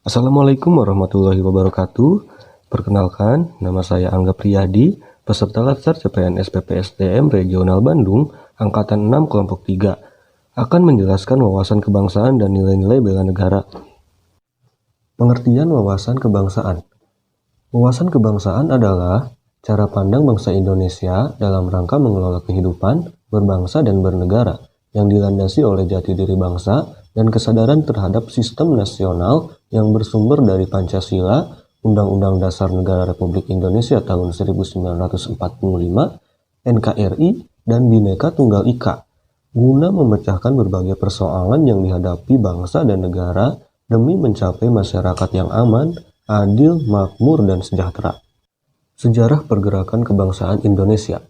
Assalamualaikum warahmatullahi wabarakatuh. Perkenalkan, nama saya Angga Priyadi, peserta Latsar CPNS PPSDM Regional Bandung, Angkatan 6 Kelompok 3, akan menjelaskan wawasan kebangsaan dan nilai-nilai bela negara. Pengertian wawasan kebangsaan. Wawasan kebangsaan adalah cara pandang bangsa Indonesia dalam rangka mengelola kehidupan, berbangsa dan bernegara, yang dilandasi oleh jati diri bangsa dan kesadaran terhadap sistem nasional yang bersumber dari Pancasila, Undang-Undang Dasar Negara Republik Indonesia tahun 1945, NKRI, dan Bhinneka Tunggal Ika, guna memecahkan berbagai persoalan yang dihadapi bangsa dan negara demi mencapai masyarakat yang aman, adil, makmur, dan sejahtera. Sejarah pergerakan kebangsaan Indonesia.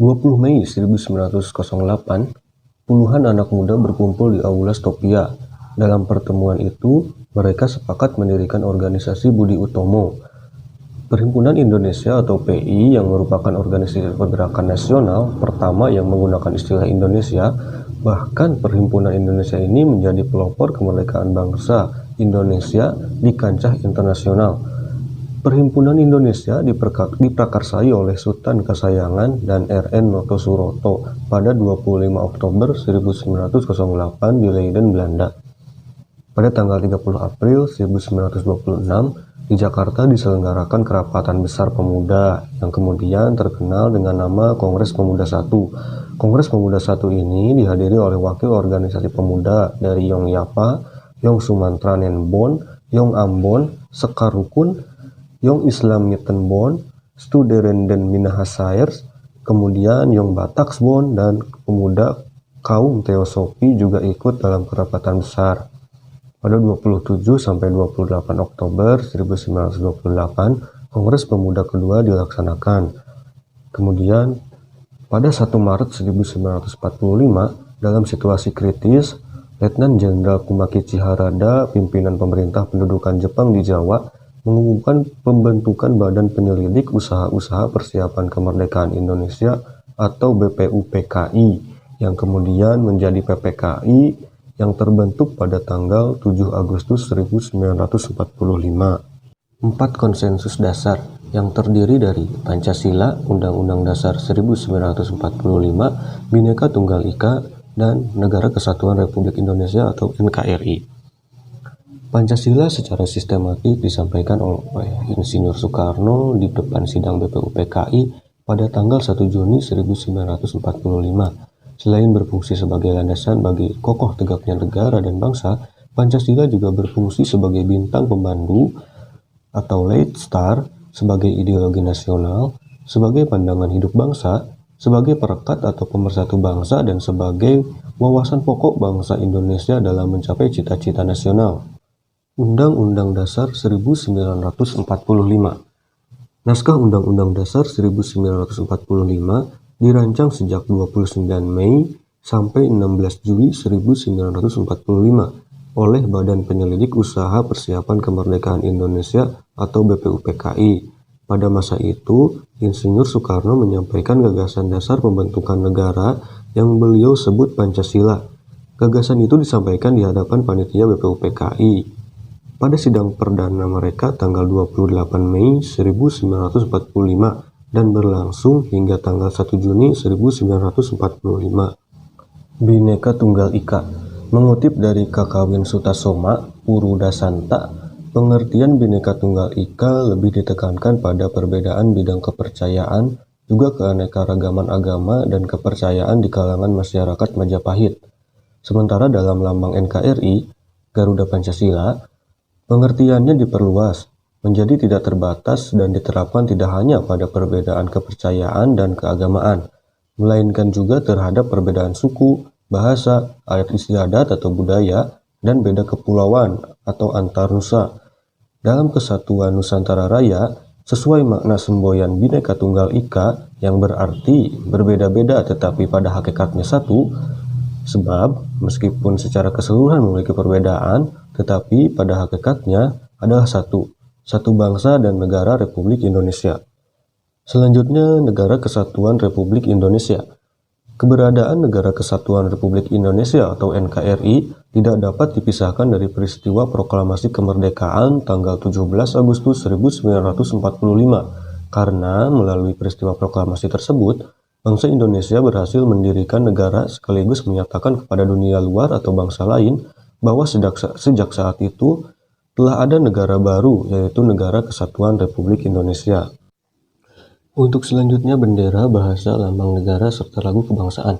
20 Mei 1908, puluhan anak muda berkumpul di Aula Stopia. Dalam pertemuan itu, mereka sepakat mendirikan organisasi Budi Utomo. Perhimpunan Indonesia atau PI yang merupakan organisasi pergerakan nasional pertama yang menggunakan istilah Indonesia, bahkan Perhimpunan Indonesia ini menjadi pelopor kemerdekaan bangsa Indonesia di kancah internasional. Perhimpunan Indonesia diprakarsai oleh Sultan Kasayangan dan RN Noto Suroto pada 25 Oktober 1908 di Leiden, Belanda. Pada tanggal 30 April 1926, di Jakarta diselenggarakan Kerapatan Besar Pemuda yang kemudian terkenal dengan nama Kongres Pemuda I. Kongres Pemuda I ini dihadiri oleh wakil organisasi pemuda dari Yongyapa, Yong Sumantran Bon, Yong Ambon, Sekar Rukun, Yong Islam Bon, Studerenden Minahasairs, kemudian Yong Bataksbon, dan pemuda kaum Teosofi juga ikut dalam kerapatan besar. Pada 27-28 Oktober 1928, Kongres Pemuda kedua dilaksanakan. Kemudian, pada 1 Maret 1945, dalam situasi kritis, Letnan Jenderal Kumakichi Harada, pimpinan pemerintah pendudukan Jepang di Jawa, mengumumkan pembentukan Badan Penyelidik Usaha-Usaha Persiapan Kemerdekaan Indonesia atau BPUPKI, yang kemudian menjadi PPKI yang terbentuk pada tanggal 7 Agustus 1945. 4 konsensus dasar yang terdiri dari Pancasila, Undang-Undang Dasar 1945, Bhinneka Tunggal Ika, dan Negara Kesatuan Republik Indonesia atau NKRI. Pancasila secara sistematik disampaikan oleh Insinyur Soekarno di depan sidang BPUPKI pada tanggal 1 Juni 1945. Selain berfungsi sebagai landasan bagi kokoh tegaknya negara dan bangsa, Pancasila juga berfungsi sebagai bintang pemandu atau light star, sebagai ideologi nasional, sebagai pandangan hidup bangsa, sebagai perekat atau pemersatu bangsa, dan sebagai wawasan pokok bangsa Indonesia dalam mencapai cita-cita nasional. Undang-Undang Dasar 1945. Naskah Undang-Undang Dasar 1945 dirancang sejak 29 Mei sampai 16 Juli 1945 oleh Badan Penyelidik Usaha Persiapan Kemerdekaan Indonesia atau BPUPKI. Pada masa itu, Insinyur Soekarno menyampaikan gagasan dasar pembentukan negara yang beliau sebut Pancasila. Gagasan itu disampaikan di hadapan panitia BPUPKI pada sidang perdana mereka tanggal 28 Mei 1945 dan berlangsung hingga tanggal 1 Juni 1945. Bhinneka Tunggal Ika. Mengutip dari Kakawin Sutasoma, Puruda Santa, pengertian Bhinneka Tunggal Ika lebih ditekankan pada perbedaan bidang kepercayaan, juga keanekaragaman agama dan kepercayaan di kalangan masyarakat Majapahit. Sementara dalam lambang NKRI, Garuda Pancasila, pengertiannya diperluas menjadi tidak terbatas dan diterapkan tidak hanya pada perbedaan kepercayaan dan keagamaan, melainkan juga terhadap perbedaan suku, bahasa, adat istiadat atau budaya, dan beda kepulauan atau antar nusa. Dalam kesatuan Nusantara Raya, sesuai makna semboyan Bhinneka Tunggal Ika yang berarti berbeda-beda tetapi pada hakikatnya satu, sebab meskipun secara keseluruhan memiliki perbedaan, tetapi pada hakikatnya adalah satu bangsa dan negara Republik Indonesia. Selanjutnya, Negara Kesatuan Republik Indonesia. Keberadaan Negara Kesatuan Republik Indonesia atau NKRI tidak dapat dipisahkan dari peristiwa proklamasi kemerdekaan tanggal 17 Agustus 1945, karena melalui peristiwa proklamasi tersebut, bangsa Indonesia berhasil mendirikan negara sekaligus menyatakan kepada dunia luar atau bangsa lain bahwa sejak saat itu telah ada negara baru, yaitu Negara Kesatuan Republik Indonesia. Untuk selanjutnya, bendera, bahasa, lambang negara, serta lagu kebangsaan.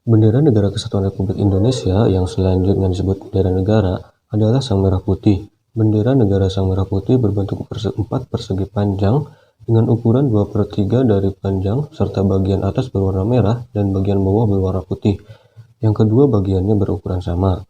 Bendera Negara Kesatuan Republik Indonesia yang selanjutnya disebut bendera negara adalah sang merah putih. Bendera negara sang merah putih berbentuk 4 persegi panjang dengan ukuran 2/3 dari panjang, serta bagian atas berwarna merah dan bagian bawah berwarna putih. Yang kedua bagiannya berukuran sama.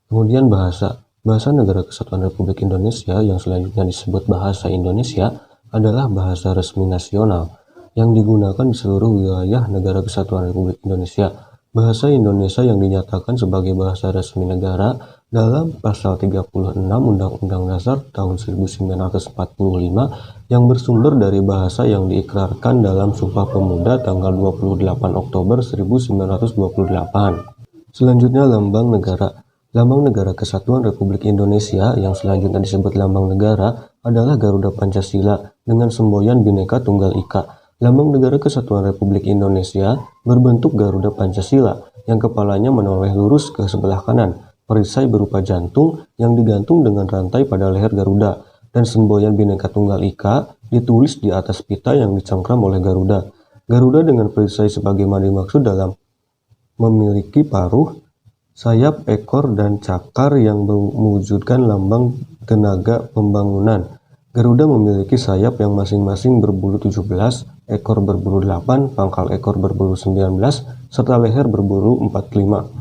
Kemudian bahasa. Bahasa Negara Kesatuan Republik Indonesia yang selanjutnya disebut Bahasa Indonesia adalah bahasa resmi nasional yang digunakan di seluruh wilayah Negara Kesatuan Republik Indonesia. Bahasa Indonesia yang dinyatakan sebagai bahasa resmi negara dalam pasal 36 Undang-Undang Dasar tahun 1945 yang bersumber dari bahasa yang diikrarkan dalam Sumpah Pemuda tanggal 28 Oktober 1928. Selanjutnya, lambang negara. Lambang Negara Kesatuan Republik Indonesia yang selanjutnya disebut lambang negara adalah Garuda Pancasila dengan semboyan Bhinneka Tunggal Ika. Lambang Negara Kesatuan Republik Indonesia berbentuk Garuda Pancasila yang kepalanya menoleh lurus ke sebelah kanan, perisai berupa jantung yang digantung dengan rantai pada leher Garuda, dan semboyan Bhinneka Tunggal Ika ditulis di atas pita yang dicengkram oleh Garuda. Garuda dengan perisai sebagaimana dimaksud dalam memiliki paruh, sayap, ekor, dan cakar yang mewujudkan lambang tenaga pembangunan. Garuda memiliki sayap yang masing-masing berbulu 17, ekor berbulu 8, pangkal ekor berbulu 19, serta leher berbulu 45.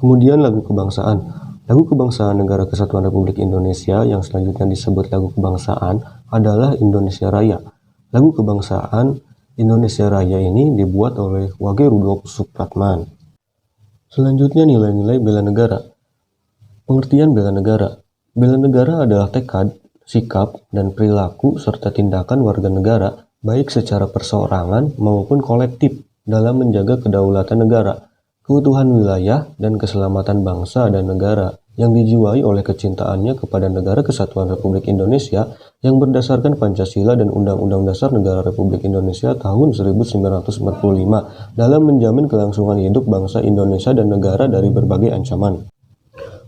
Kemudian lagu kebangsaan. Lagu kebangsaan Negara Kesatuan Republik Indonesia yang selanjutnya disebut lagu kebangsaan adalah Indonesia Raya. Lagu kebangsaan Indonesia Raya ini dibuat oleh Wage Rudolf Supratman. Selanjutnya, nilai-nilai bela negara. Pengertian bela negara. Bela negara adalah tekad, sikap, dan perilaku serta tindakan warga negara, baik secara perseorangan maupun kolektif, dalam menjaga kedaulatan negara, keutuhan wilayah, dan keselamatan bangsa dan negara, yang dijiwai oleh kecintaannya kepada Negara Kesatuan Republik Indonesia yang berdasarkan Pancasila dan Undang-Undang Dasar Negara Republik Indonesia tahun 1945 dalam menjamin kelangsungan hidup bangsa Indonesia dan negara dari berbagai ancaman.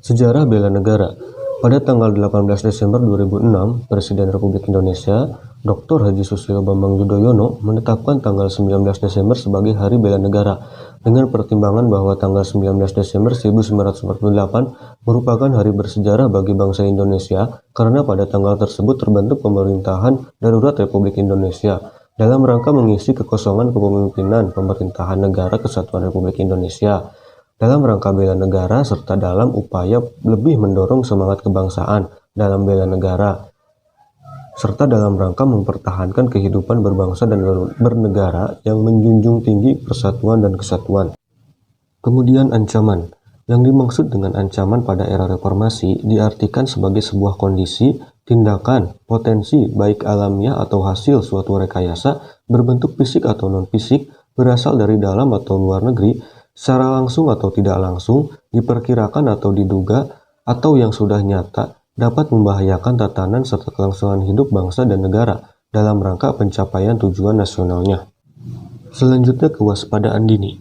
Sejarah bela negara. Pada tanggal 18 Desember 2006, Presiden Republik Indonesia, Dr. Haji Susilo Bambang Yudhoyono menetapkan tanggal 19 Desember sebagai Hari Bela Negara dengan pertimbangan bahwa tanggal 19 Desember 1948 merupakan hari bersejarah bagi bangsa Indonesia karena pada tanggal tersebut terbentuk pemerintahan darurat Republik Indonesia dalam rangka mengisi kekosongan kepemimpinan pemerintahan Negara Kesatuan Republik Indonesia, dalam rangka bela negara serta dalam upaya lebih mendorong semangat kebangsaan dalam bela negara, serta dalam rangka mempertahankan kehidupan berbangsa dan bernegara yang menjunjung tinggi persatuan dan kesatuan. Kemudian ancaman. Yang dimaksud dengan ancaman pada era reformasi diartikan sebagai sebuah kondisi, tindakan, potensi baik alamiah atau hasil suatu rekayasa berbentuk fisik atau non-fisik, berasal dari dalam atau luar negeri, secara langsung atau tidak langsung, diperkirakan atau diduga, atau yang sudah nyata, dapat membahayakan tatanan serta kelangsungan hidup bangsa dan negara dalam rangka pencapaian tujuan nasionalnya. Selanjutnya, kewaspadaan dini.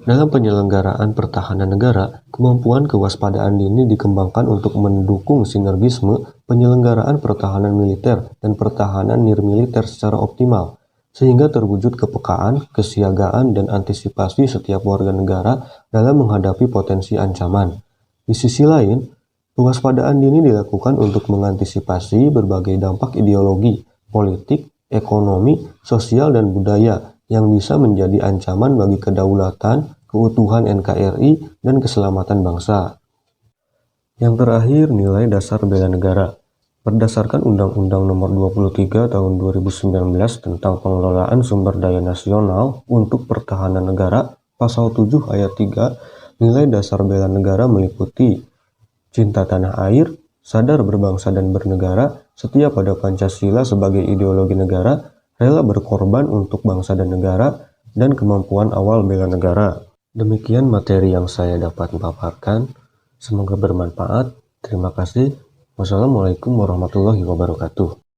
Dalam penyelenggaraan pertahanan negara, kemampuan kewaspadaan dini dikembangkan untuk mendukung sinergisme penyelenggaraan pertahanan militer dan pertahanan nirmiliter secara optimal, sehingga terwujud kepekaan, kesiagaan, dan antisipasi setiap warga negara dalam menghadapi potensi ancaman. Di sisi lain, kewaspadaan dini dilakukan untuk mengantisipasi berbagai dampak ideologi, politik, ekonomi, sosial, dan budaya yang bisa menjadi ancaman bagi kedaulatan, keutuhan NKRI, dan keselamatan bangsa. Yang terakhir, nilai dasar bela negara. Berdasarkan Undang-Undang Nomor 23 Tahun 2019 tentang Pengelolaan Sumber Daya Nasional untuk Pertahanan Negara, Pasal 7 Ayat 3, nilai dasar bela negara meliputi cinta tanah air, sadar berbangsa dan bernegara, setia pada Pancasila sebagai ideologi negara, rela berkorban untuk bangsa dan negara, dan kemampuan awal bela negara. Demikian materi yang saya dapat paparkan. Semoga bermanfaat. Terima kasih. Wassalamualaikum warahmatullahi wabarakatuh.